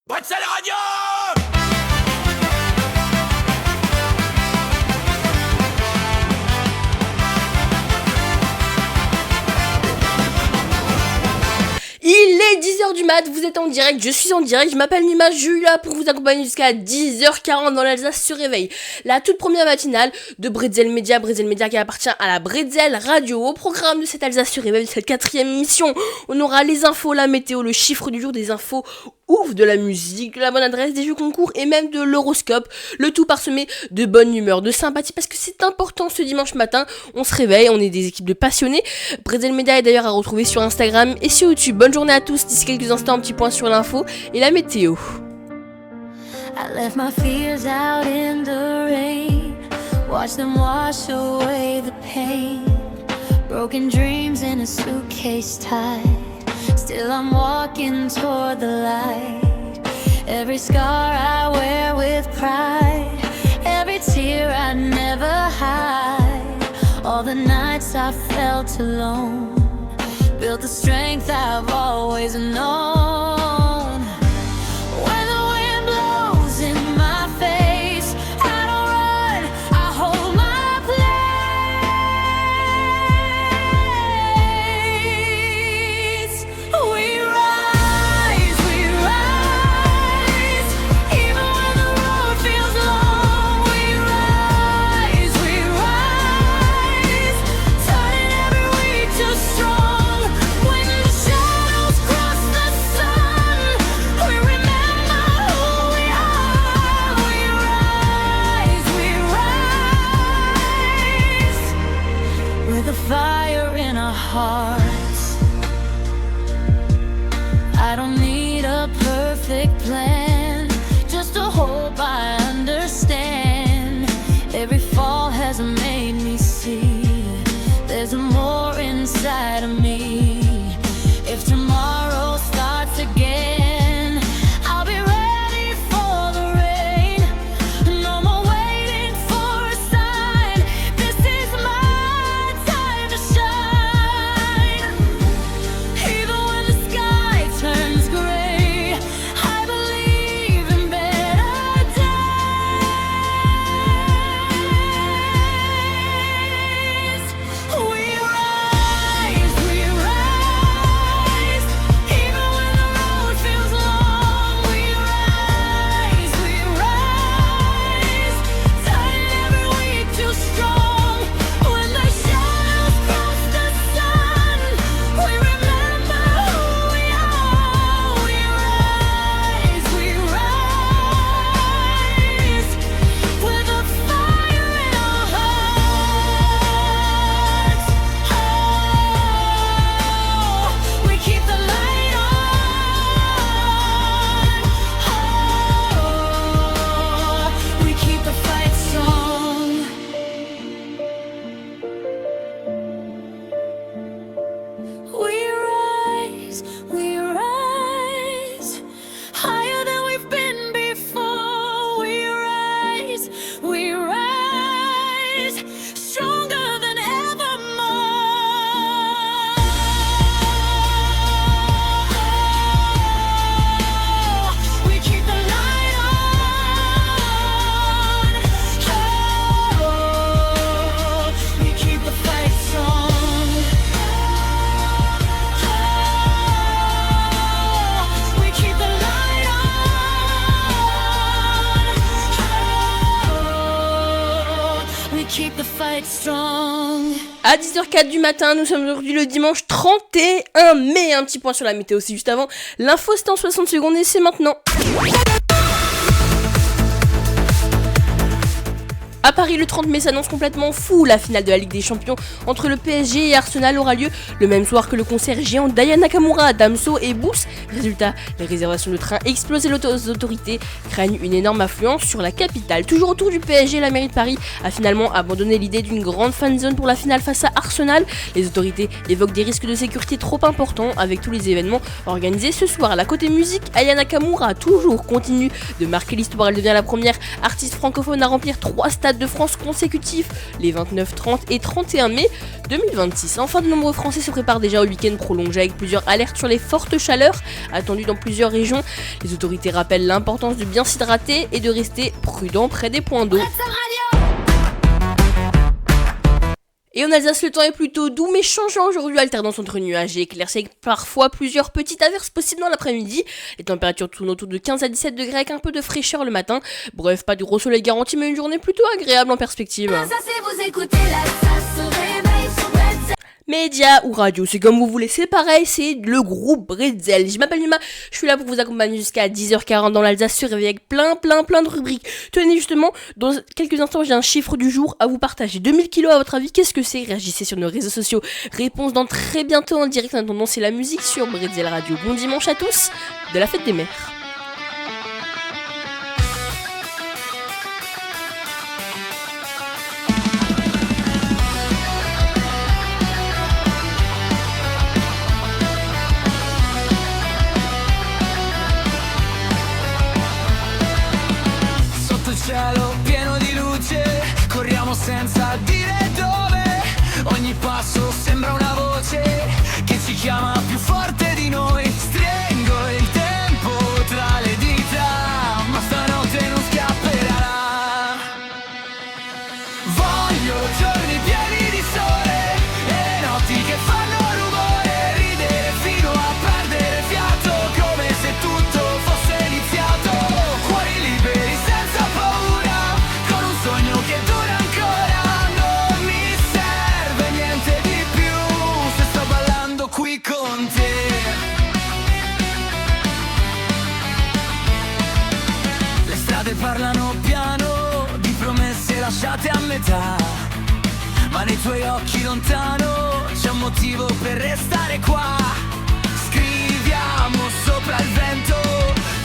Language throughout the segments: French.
Boîte à la radio! Il est 10h du mat, vous êtes en direct, je suis en direct, je m'appelle Mima, je suis là pour vous accompagner jusqu'à 10h40 dans l'Alsace se réveille. La toute première matinale de Bretzel Media qui appartient à la Bretzel Radio. Au programme de cette Alsace se réveille, de cette 4e émission, on aura les infos, la météo, le chiffre du jour, des infos ouf, de la musique, de la bonne adresse, des jeux concours et même de l'horoscope. Le tout parsemé de bonne humeur, de sympathie, parce que c'est important ce dimanche matin. On se réveille, on est des équipes de passionnés. Bretzel Media est d'ailleurs à retrouver sur Instagram et sur YouTube. Bonne journée à tous, d'ici quelques instants un petit point sur l'info et la météo. I left my fears out in the rain, watch them wash away the pain, broken dreams in a suitcase tied, still I'm walking toward the light, every scar I wear with pride, every tear I never hide, all the nights I felt alone, built the strength I've always known. When the wind blows in my face, I don't run, I hold my place. We rise, even when the road feels long. We rise, turning every week to strong. When the shadows cross the sun, we remember who we are. We rise, with a fire in our hearts. I don't need a perfect plan, just a hope I understand. Every fall has made me see there's more inside of me. If tomorrow starts again, I'll be ready for the rain. No more waiting for a sign. This is my time to shine. Even when the sky turns gray, I believe in better days. We rise, even when the road feels long. We rise, turning every week too strong. When the shadows cross the sun, we remember who we are. We rise, with a fire in our hearts. Oh, we keep the light on. Oh, we keep the fight strong. We rise, higher than we've been before. We rise, stronger than evermore. We keep the light on. Oh, we keep the fight strong. We keep the light on. We keep the fight strong. À 10h04 du matin, nous sommes aujourd'hui le dimanche 31 mai. Un petit point sur la météo, c'est juste avant. L'info, c'est en 60 secondes et c'est maintenant. À Paris, le 30 mai s'annonce complètement fou. La finale de la Ligue des Champions entre le PSG et Arsenal aura lieu le même soir que le concert géant d'Aya Nakamura, Damso et Boots. Résultat, les réservations de trains explosent et les autorités craignent une énorme affluence sur la capitale. Toujours autour du PSG, la mairie de Paris a finalement abandonné l'idée d'une grande fanzone pour la finale face à Arsenal. Les autorités évoquent des risques de sécurité trop importants avec tous les événements organisés ce soir. La côté musique, Aya Nakamura toujours continue de marquer l'histoire. Elle devient la première artiste francophone à remplir 3 stades Stade de France consécutifs les 29, 30 et 31 mai 2026. Enfin, de nombreux Français se préparent déjà au week-end prolongé avec plusieurs alertes sur les fortes chaleurs attendues dans plusieurs régions. Les autorités rappellent l'importance de bien s'hydrater et de rester prudent près des points d'eau. Et en Alsace, le temps est plutôt doux mais changeant aujourd'hui, alternance entre nuages et éclaircies avec parfois plusieurs petites averses possibles dans l'après-midi. Les températures tournent autour de 15 à 17 degrés avec un peu de fraîcheur le matin. Bref, pas de gros soleil garanti mais une journée plutôt agréable en perspective. Média ou radio, c'est comme vous voulez, c'est pareil, c'est le groupe Bretzel. Je m'appelle Numa, je suis là pour vous accompagner jusqu'à 10h40 dans l'Alsace se réveille avec plein de rubriques. Tenez justement, dans quelques instants j'ai un chiffre du jour à vous partager. 2000 kilos à votre avis, qu'est-ce que c'est? Réagissez sur nos réseaux sociaux. Réponse dans très bientôt en direct. En attendant, c'est la musique sur Bretzel Radio. Bon dimanche à tous, de la fête des mères. Cielo pieno di luce, corriamo senza dire dove. Ogni passo sembra una voce che ci chiama più forte di noi. Stringo il tempo tra le dita, ma stanotte non scapperà. Voglio giorni pieni di sole e notti che fanno rumore, ridere fino a perdere fiato come se tutto fosse iniziato. Cuori liberi senza paura, con un sogno che dura ancora. Non mi serve niente di più se sto ballando qui con te. Le strade parlano piano di promesse lasciate a metà, ma nei tuoi occhi lontano c'è un motivo per restare qua. Scriviamo sopra il vento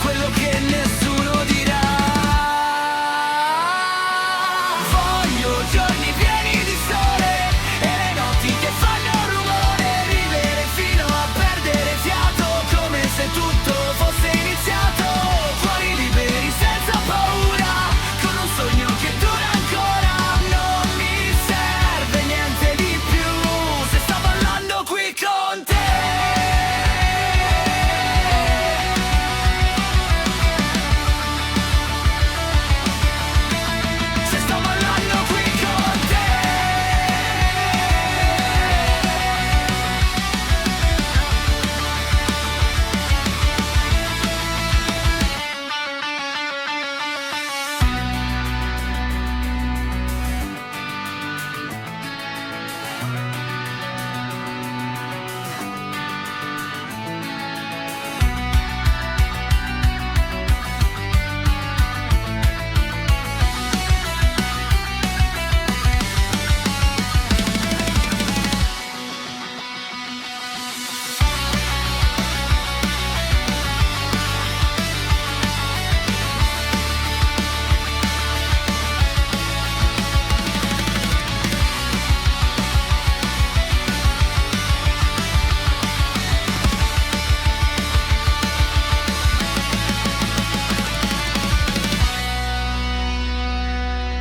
quello che nessuno dirà. Voglio giorni pieni di sole e le notti che fanno rumore, ridere fino a perdere fiato come se tutto fosse iniziato. Cuori liberi senza paura, con un sogno che dura ancora. Non mi serve niente di più se sto ballando qui con te. Se sto ballando qui con te.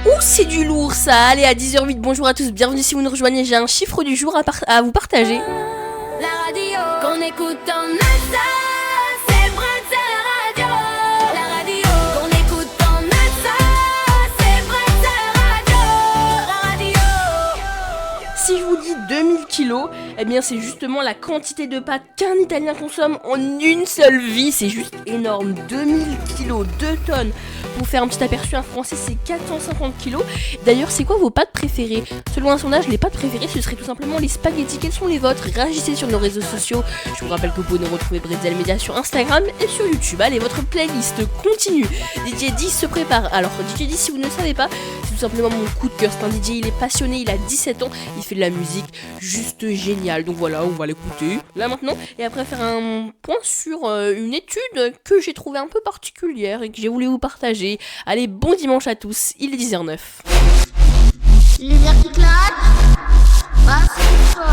Ouh, c'est du lourd ça. Allez, à 10h08, bonjour à tous, bienvenue si vous nous rejoignez. J'ai un chiffre du jour à vous partager. La radio qu'on écoute en Alsace, c'est Bretzel Radio. La radio qu'on écoute en Alsace, c'est Bretzel Radio. La radio. Si je vous dis 2000 kilos, eh bien c'est justement la quantité de pâtes qu'un Italien consomme en une seule vie. C'est juste énorme, 2000 kilos, 2 tonnes. Pour faire un petit aperçu, un Français c'est 450 kilos. D'ailleurs, c'est quoi vos pâtes préférées? Selon un sondage, les pâtes préférées ce serait tout simplement les spaghettis. Quelles sont les vôtres? Réagissez sur nos réseaux sociaux. Je vous rappelle que vous pouvez nous retrouver Bretzel Media sur Instagram et sur YouTube. Allez, votre playlist continue. DJ 10 se prépare. Alors DJ 10, si vous ne le savez pas, c'est tout simplement mon coup de cœur. C'est un DJ, il est passionné, il a 17 ans, il fait de la musique juste géniale. Donc voilà, on va l'écouter là maintenant. Et après faire un point sur une étude que j'ai trouvée un peu particulière et que j'ai voulu vous partager. Allez, bon dimanche à tous, il est 10h09. Lumière qui claque, passe fort.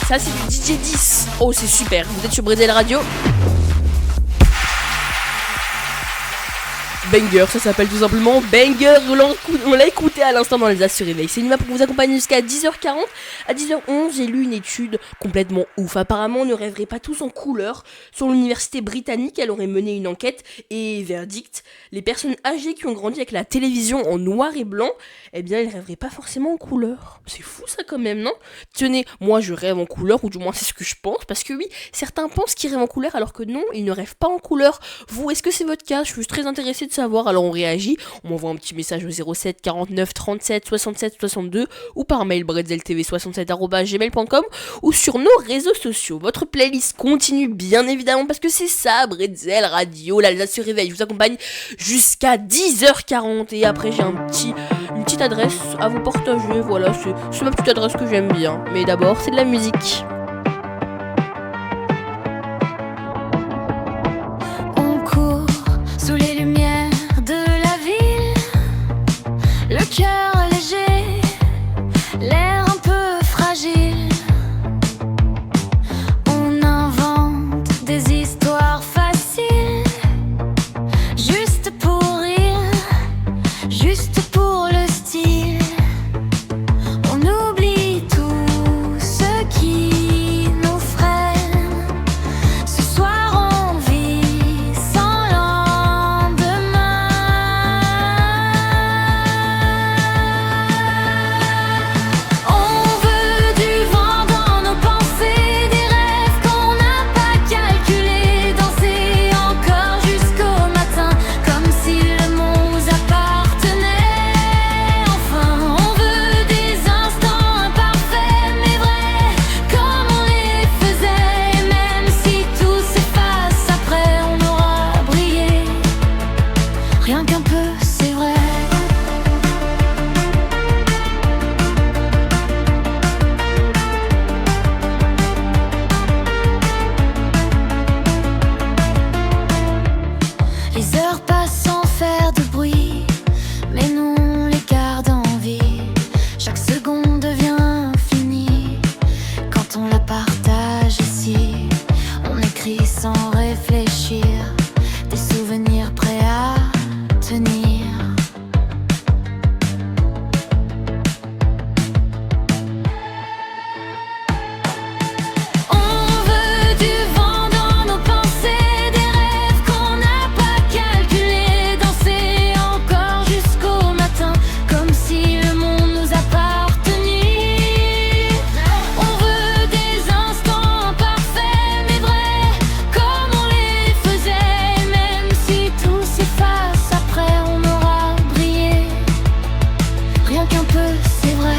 Ça c'est du DJ 10. Oh c'est super, vous êtes sur Bretzel Radio. Banger, ça s'appelle tout simplement Banger. On l'a écouté à l'instant dans les As sur Réveil. C'est Nima pour vous accompagner jusqu'à 10h40. À 10h11, j'ai lu une étude complètement ouf. Apparemment, on ne rêverait pas tous en couleur. Sur l'université britannique, elle aurait mené une enquête et verdict, les personnes âgées qui ont grandi avec la télévision en noir et blanc, eh bien, elles rêveraient pas forcément en couleur. C'est fou ça quand même, non ? Tenez, moi je rêve en couleur, ou du moins c'est ce que je pense, parce que oui, certains pensent qu'ils rêvent en couleur alors que non, ils ne rêvent pas en couleur. Vous, est-ce que c'est votre cas ? Je suis très intéressée de savoir, alors on réagit, on m'envoie un petit message au 07 49 37 67 62 ou par mail bretzeltv67@gmail.com ou sur nos réseaux sociaux. Votre playlist continue bien évidemment parce que c'est ça, Bretzel Radio, l'Alsace se réveille, je vous accompagne jusqu'à 10h40 et après j'ai une petite adresse à vous partager, voilà, c'est ma petite adresse que j'aime bien, mais d'abord c'est de la musique. On court sous les lumières de la ville, le cœur léger, l'air un peu fragile. On invente des histoires faciles, juste pour rire, juste pour le style. On oublie tout ce qui nous freine. Ce soir on vit sans lendemain. On veut du vent dans nos pensées, des rêves qu'on n'a pas calculés, danser encore jusqu'au matin, comme si le monde nous appartenait. Enfin, on veut des instants imparfaits mais vrais, comme on les faisait. Et même si tout s'efface après, on aura brillé. Rien qu'un peu, c'est vrai. Les heures passent sans faire de bruit, mais nous on les garde en vie. Chaque seconde devient infinie quand on la partage ici. On écrit sans réfléchir, des souvenirs prêts à tenir. On veut du vent dans nos pensées, des rêves qu'on n'a pas calculés, danser encore jusqu'au matin, comme si le monde nous appartenait. On veut des instants imparfaits mais vrais, comme on les faisait. Et même si tout s'efface après, on aura brillé. Rien qu'un peu, c'est vrai.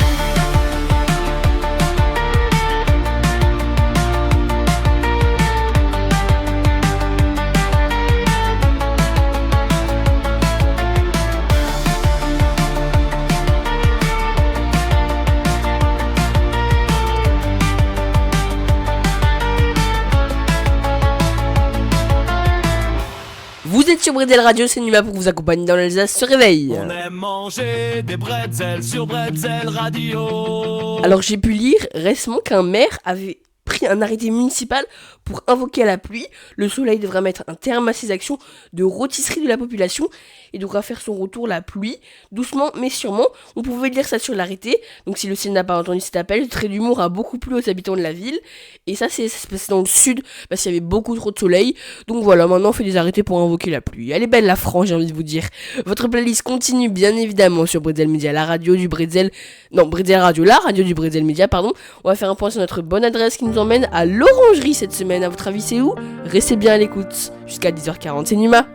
Vous êtes sur Bretzel Radio, c'est Numa pour vous accompagner dans l'Alsace se réveille. On aime manger des bretzels sur Bretzel Radio. Alors j'ai pu lire récemment qu'un maire avait pris un arrêté municipal Pour invoquer la pluie, le soleil devra mettre un terme à ses actions de rôtisserie de la population et devra faire son retour la pluie, doucement mais sûrement. On pouvait lire ça sur l'arrêté, donc si le ciel n'a pas entendu cet appel, le trait d'humour a beaucoup plu aux habitants de la ville, et ça se passait dans le sud, parce qu'il y avait beaucoup trop de soleil, donc voilà, maintenant on fait des arrêtés pour invoquer la pluie. Elle est belle la France, j'ai envie de vous dire. Votre playlist continue bien évidemment sur Bretzel Media, la radio du Bretzel, non Bretzel Radio, la radio du Bretzel Media, pardon. On va faire un point sur notre bonne adresse qui nous emmène à l'Orangerie cette semaine. À votre avis c'est où? Restez bien à l'écoute, jusqu'à 10h40, c'est Numa.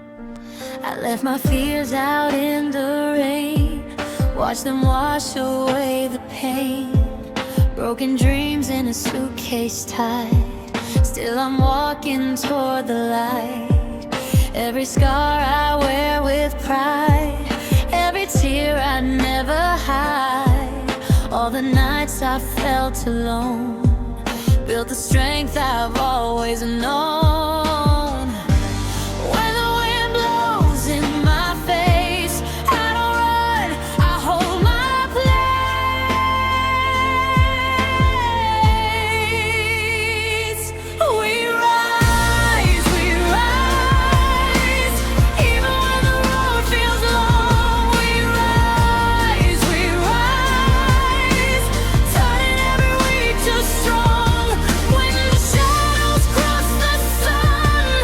I left my fears out in the rain. Watch them wash away the pain. Broken dreams in a suitcase tied. Still I'm walking toward the light. Every scar I wear with pride. Every tear I never hide. All the nights I felt alone built the strength I've always known. When the wind blows in my face, I don't run, I hold my place. We rise, even when the road feels long. We rise, turning every week to strong. When the shadows cross the sun,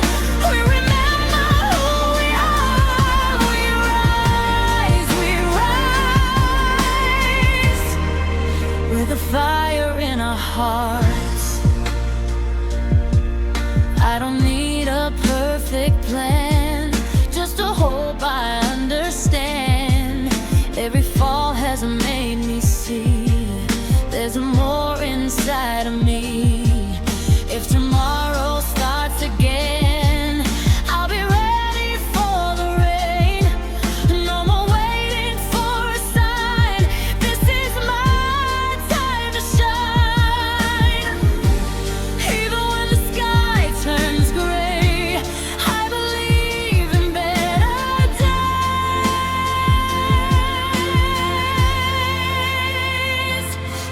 we remember who we are. We rise, with a fire in our hearts. I don't need a perfect plan, just a hope I understand. Every fall has made me see there's more inside of me. If tomorrow starts again, I'll be ready for the rain. No more waiting for a sign. This is my time to shine. Even when the sky turns gray, I believe in better days.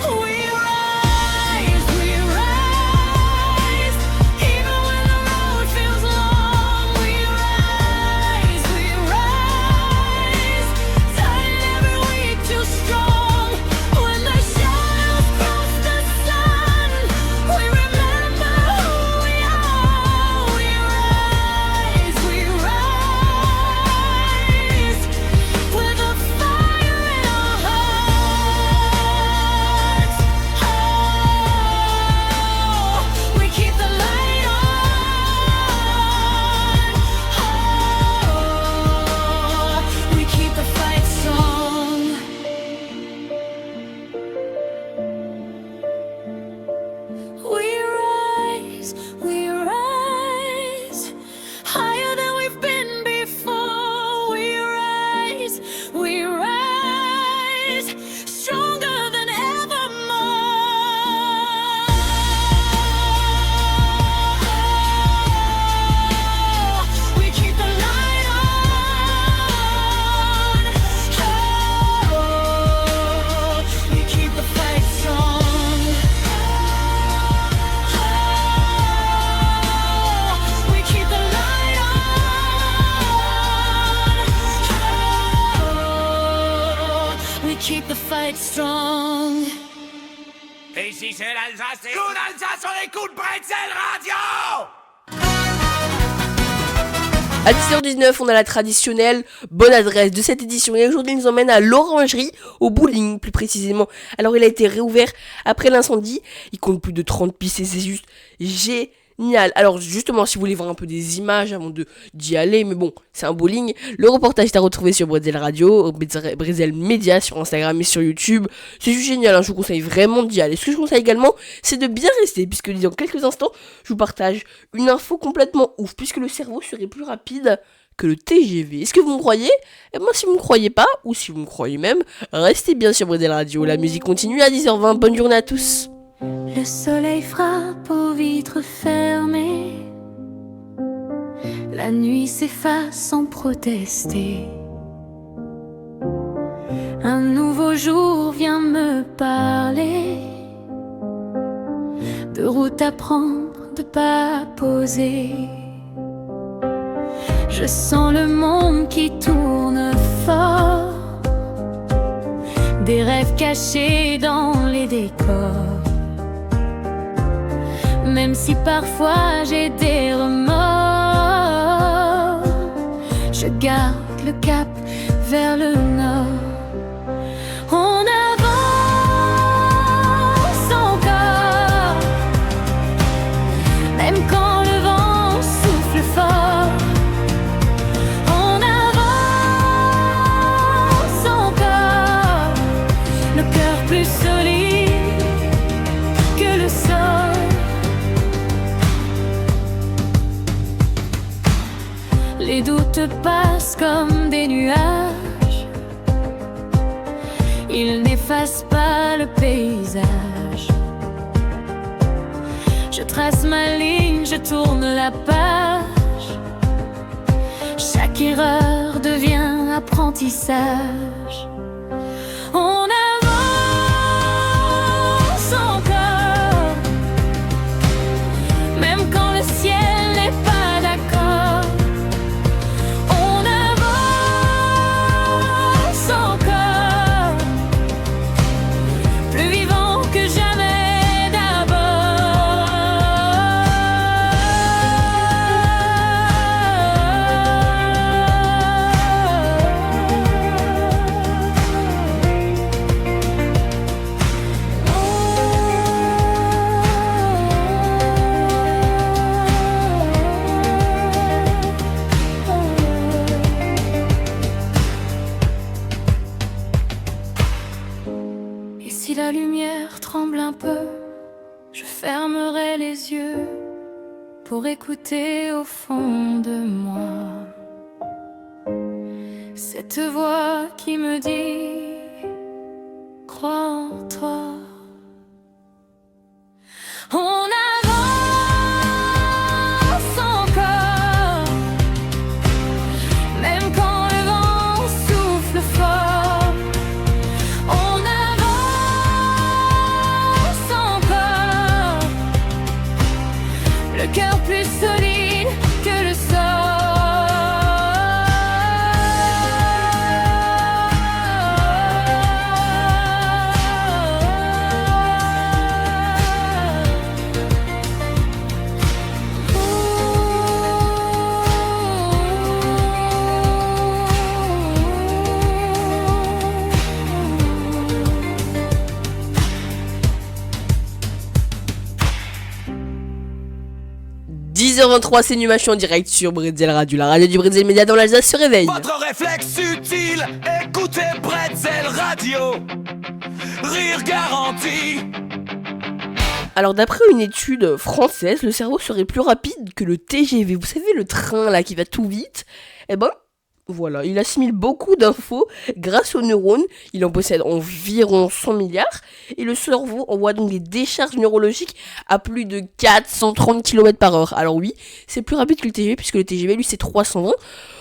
We rise, even when the road feels long. We rise, turning every week too strong. When the shadows cross the sun, we remember who we are. We rise, with a fire in our hearts. Oh, we keep the light on. Oh, we keep the fight strong. We rise, higher than we've been before. We rise, stronger than evermore. We keep the light on. Oh, we keep the fight strong. We keep the light on. We keep the fight strong. Et si c'est l'Alsace, c'est coup d'Alsace, on écoute Bretzel Radio. À 10h19, on a la traditionnelle bonne adresse de cette édition. Et aujourd'hui, il nous emmène à l'Orangerie, au bowling plus précisément. Alors, il a été réouvert après l'incendie. Il compte plus de 30 pistes et c'est juste génial. Alors, justement, si vous voulez voir un peu des images avant d'y aller, mais bon, c'est un bowling. Le reportage est à retrouver sur Bretzel Radio, Bretzel Media sur Instagram et sur YouTube. C'est juste génial, hein, je vous conseille vraiment d'y aller. Ce que je conseille également, c'est de bien rester, puisque dans quelques instants, je vous partage une info complètement ouf, puisque le cerveau serait plus rapide que le TGV. Est-ce que vous me croyez? Et moi, si vous me croyez pas, ou si vous me croyez même, restez bien sur Bretzel Radio. La musique continue à 10h20. Bonne journée à tous. Le soleil frappe aux vitres fermées. La nuit s'efface sans protester. Un nouveau jour vient me parler de route à prendre peut pas poser. Je sens le monde qui tourne fort, des rêves cachés dans les décors. Même si parfois j'ai des remords, je garde le cap vers le nord. On avance encore, même quand le vent souffle fort. On avance encore, le cœur plus solide que le sol. Les doutes passent comme des nuages, ils n'effacent pas le paysage. Je trace ma ligne, je tourne la page. Chaque erreur devient apprentissage. On avance encore, même quand le ciel n'est pas d'accord. On avance encore, plus vivant que jamais d'abord. Et si la lumière tremble un peu, je fermerai les yeux pour écouter au fond de moi cette voix qui me dit: crois en toi. On avance encore, même quand le vent souffle fort. On avance encore, le cœur plus solide que le « 10h23, c'est Numa, je suis en direct sur Bretzel Radio, la radio du Bretzel Média dans l'Alsace se réveille. » Votre réflexe utile, écoutez Bretzel Radio. Rire garanti. Alors d'après une étude française, le cerveau serait plus rapide que le TGV. Vous savez, le train là qui va tout vite. Eh ben, voilà, il assimile beaucoup d'infos grâce aux neurones. Il en possède environ 100 milliards. Et le cerveau envoie donc des décharges neurologiques à plus de 430 km/h. Alors oui, c'est plus rapide que le TGV, puisque le TGV, lui, c'est 320.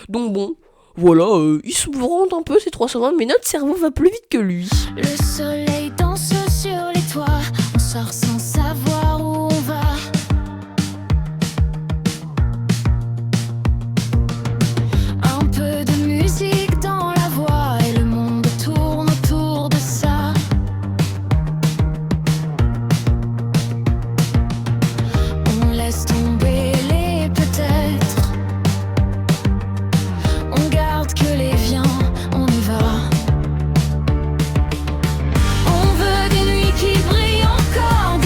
Donc bon, voilà, il se rend un peu, c'est 320, mais notre cerveau va plus vite que lui. Le soleil danse sur les toits, on sort sans savoir où on va. Un peu de musique dans la voix et le monde tourne autour de ça. On laisse tomber les peut-être, on garde que les viens, on y va. On veut des nuits qui brillent encore.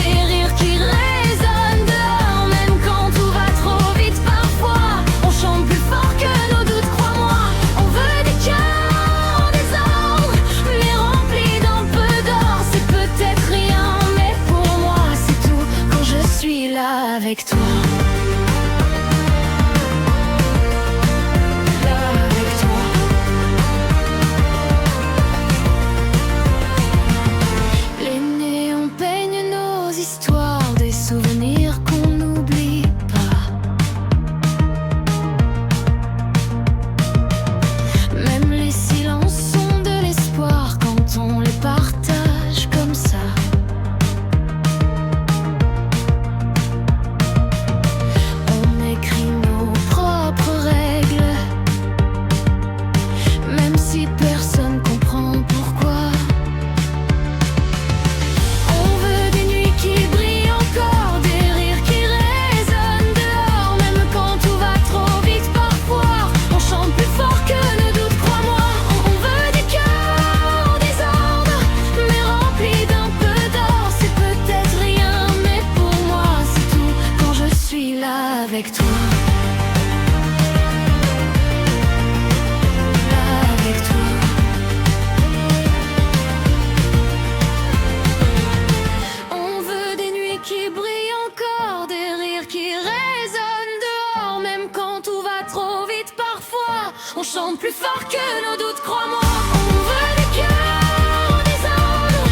On chante plus fort que nos doutes, crois-moi. On veut des cœurs en désordre,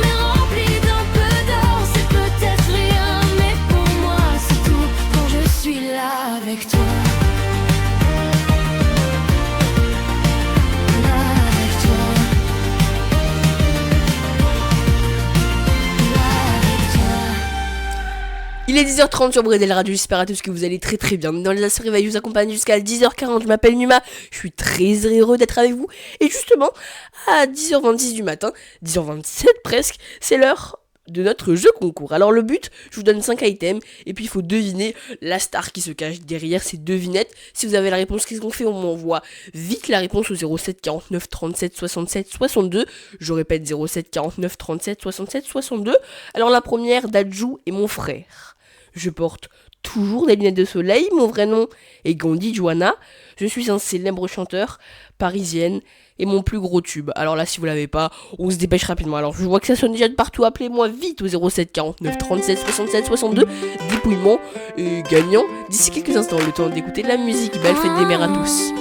mais remplis d'un peu d'or. C'est peut-être rien, mais pour moi c'est tout. Quand je suis là avec toi. Il est 10h30 sur Bredel Radio, j'espère à tous que vous allez très très bien. Dans les As Réveil, je vous accompagne jusqu'à 10h40, je m'appelle Numa, je suis très heureux d'être avec vous. Et justement, à 10h26 du matin, 10h27 presque, c'est l'heure de notre jeu concours. Alors le but, je vous donne 5 items, et puis il faut deviner la star qui se cache derrière ces devinettes. Si vous avez la réponse, qu'est-ce qu'on fait? On m'envoie vite la réponse au 07 49 37 67 62. Je répète 07 49 37 67 62. Alors la première, Dadju est mon frère. Je porte toujours des lunettes de soleil, mon vrai nom est Gandhi Joanna, je suis un célèbre chanteur parisienne et mon plus gros tube. Alors là, si vous l'avez pas, on se dépêche rapidement. Alors je vois que ça sonne déjà de partout, appelez-moi vite au 07 49 37 67 62, dépouillement gagnant d'ici quelques instants, le temps d'écouter de la musique. Belle fête des mères à tous.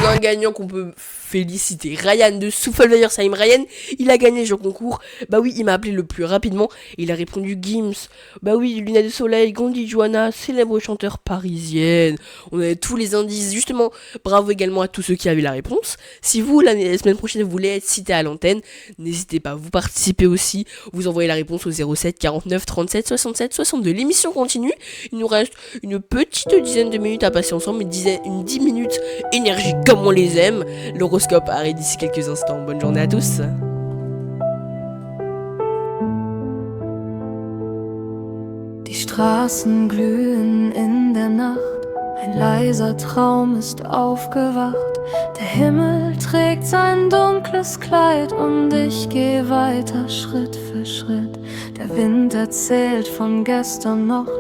Un gagnant qu'on peut féliciter, Ryan de Souffleveyersheim. Ryan, il a gagné ce concours. Bah oui, il m'a appelé le plus rapidement et il a répondu Gims. Bah oui, lunettes de soleil, Gandhi Joanna, célèbre chanteur parisienne. On avait tous les indices, justement. Bravo également à tous ceux qui avaient la réponse. Si vous, la semaine prochaine, vous voulez être cité à l'antenne, n'hésitez pas, vous participez aussi. Vous envoyez la réponse au 07 49 37 67 62. L'émission continue. Il nous reste une petite dizaine de minutes à passer ensemble, une 10 minutes énergie comme on les aime. L'horoscope arrive d'ici quelques instants. Bonne journée à tous. Die Straßen glühen in der Nacht, ein leiser Traum ist aufgewacht. Der Himmel trägt sein dunkles Kleid und ich geh weiter Schritt für Schritt. Der Wind erzählt von gestern noch,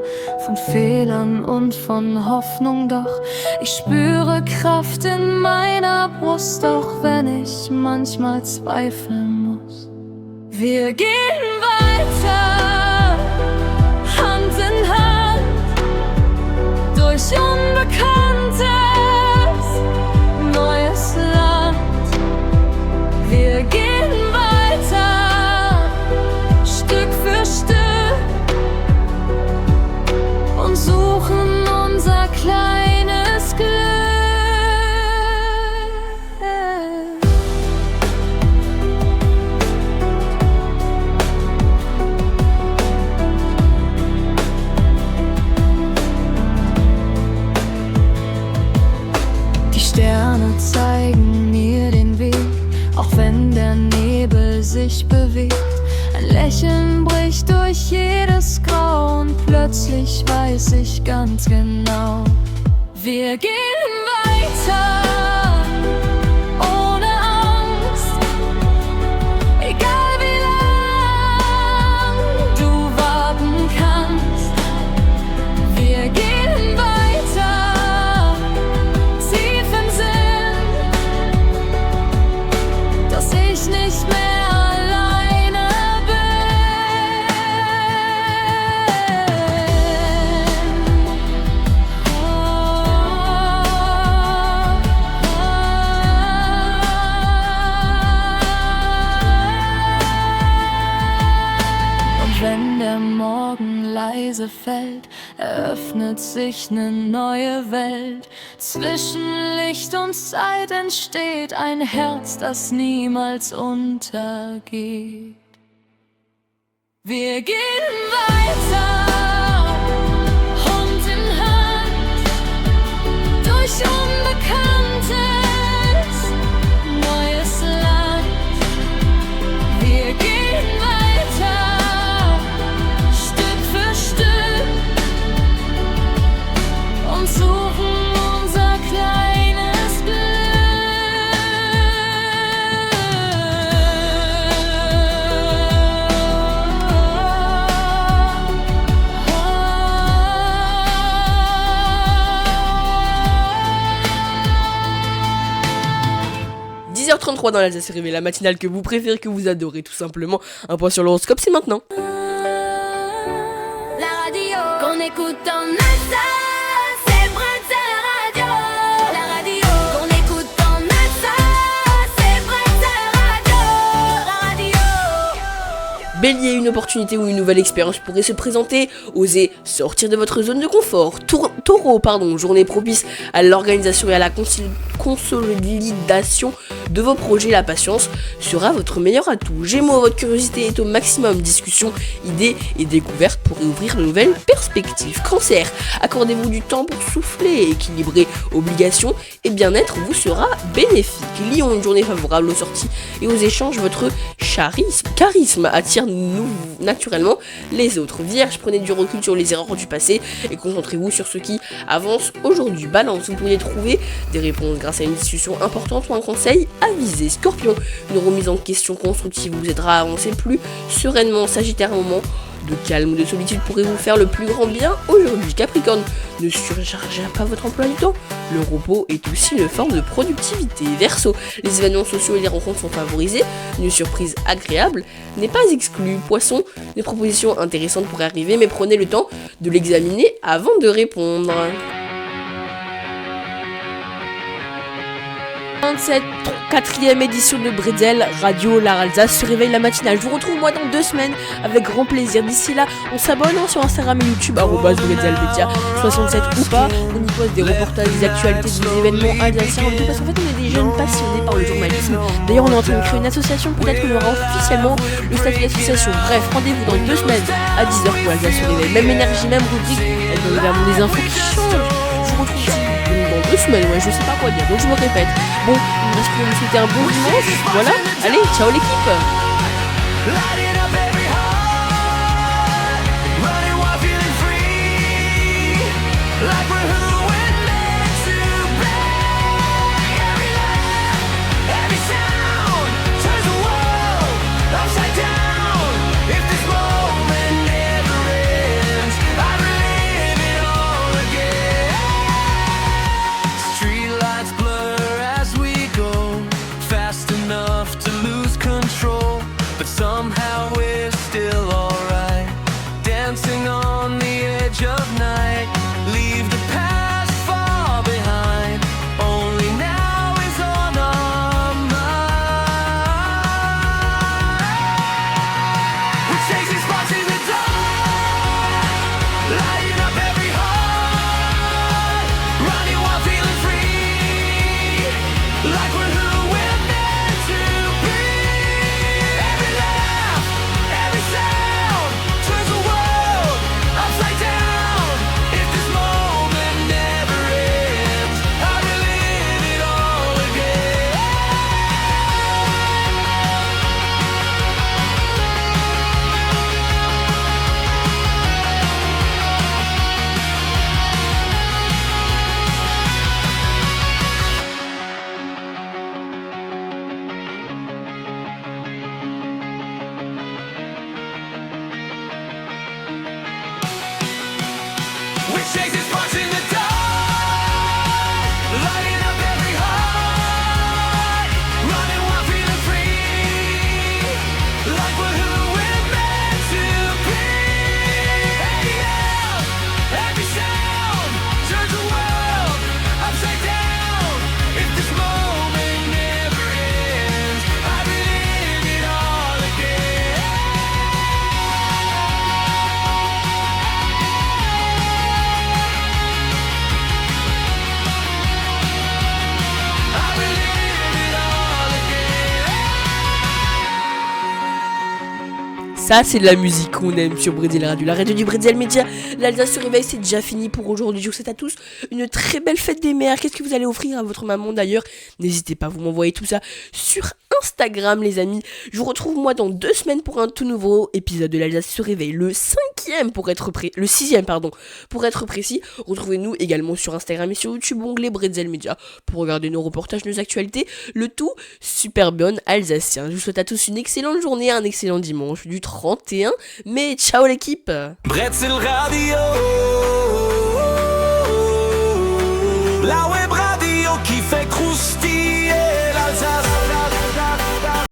von Fehlern und von Hoffnung, doch ich spüre Kraft in meiner Brust, auch wenn ich manchmal zweifeln muss. Wir gehen weiter, Hand in Hand, durch unbekannte Sterne zeigen mir den Weg, auch wenn der Nebel sich bewegt. Ein Lächeln bricht durch jedes Grau und plötzlich weiß ich ganz genau, wir gehen weiter. Ohne Angst, egal wie lang du warten kannst. Wir gehen weiter, tief im Sinn, dass ich nicht mehr alleine bin. Und wenn der Morgen leise fällt, eröffnet sich eine neue Welt. Zwischen Licht und Zeit entsteht ein Herz, das niemals untergeht. Wir gehen weiter, Hand in Hand, durch Unbekanntes, neues Land. Wir gehen weiter, Stück für Stück, und suchen unser kleines Glück. 10h33 dans l'Alsace Réveil, la matinale que vous préférez, que vous adorez tout simplement. Un point sur l'horoscope, c'est maintenant. La radio qu'on écoute en Alsace, c'est Bretzel Radio. La radio qu'on écoute en Alsace, c'est Bretzel Radio. La radio. Bélier, une opportunité ou une nouvelle expérience pourrait se présenter. Osez sortir de votre zone de confort. Taureau, journée propice à l'organisation et à la consolidation de vos projets. La patience sera votre meilleur atout. Gémeaux, votre curiosité est au maximum. Discussions, idées et découvertes pourraient ouvrir de nouvelles perspectives. Cancer, accordez-vous du temps pour souffler. Équilibrer obligations et bien-être vous sera bénéfique. Lion, une journée favorable aux sorties et aux échanges. Votre charisme attire naturellement les autres. Vierge, prenez du recul sur les erreurs du passé et concentrez-vous sur ce qui avance aujourd'hui. Balance, vous pourriez trouver des réponses grâce à une discussion importante ou un conseil avisé. Scorpion, une remise en question constructive vous aidera à avancer plus sereinement. Sagittaire, un moment de calme ou de solitude pourrait vous faire le plus grand bien aujourd'hui. Capricorne, ne surchargez pas votre emploi du temps. Le repos est aussi une forme de productivité. Verseau, les événements sociaux et les rencontres sont favorisés. Une surprise agréable n'est pas exclue. Poisson, des propositions intéressantes pourraient arriver, mais prenez le temps de l'examiner avant de répondre. 4e édition de Bretzel Radio, la Alsace se réveille la matinale. Je vous retrouve moi dans 2 semaines avec grand plaisir. D'ici là, on s'abonne sur Instagram et YouTube @BretzelMedia 67 ou pas. On y poste des reportages, des actualités, des événements alsaciens, tout parce qu'en fait on est des jeunes passionnés par le journalisme. D'ailleurs on est en train de créer une association, peut-être qu'on aura officiellement le statut d'association. Bref, rendez-vous dans 2 semaines à 10h pour l'Alsace se réveille. Même énergie, même rubrique, avec vraiment des infos qui changent. Je vous retrouve dans 2 semaines, je sais pas quoi dire, donc je me répète. Bon, il me reste que vous souhaiter un bon dimanche, voilà, allez, ciao l'équipe. Light it up every heart, running wild, feeling free, like we're who we're meant to be. Every laugh, every sound turns the world upside down. If this moment never ends, I'd relive it all again. Streetlights blur as we go, fast enough to lose control, but somehow Ça, c'est de la musique qu'on aime sur Bretzel Radio, la radio du Bretzel Média. L'Alsace se réveille, c'est déjà fini pour aujourd'hui. Je vous souhaite à tous une très belle fête des mères. Qu'est-ce que vous allez offrir à votre maman d'ailleurs? N'hésitez pas, vous m'envoyez tout ça sur Instagram, les amis. Je vous retrouve moi dans 2 semaines pour un tout nouveau épisode de l'Alsace se réveille, le 6e pour être précis. Retrouvez-nous également sur Instagram et sur YouTube, onglet Bretzel Média, pour regarder nos reportages, nos actualités, le tout super bien alsacien. Je vous souhaite à tous une excellente journée, un excellent dimanche du 31 mai. Ciao l'équipe. Bretzel Radio. La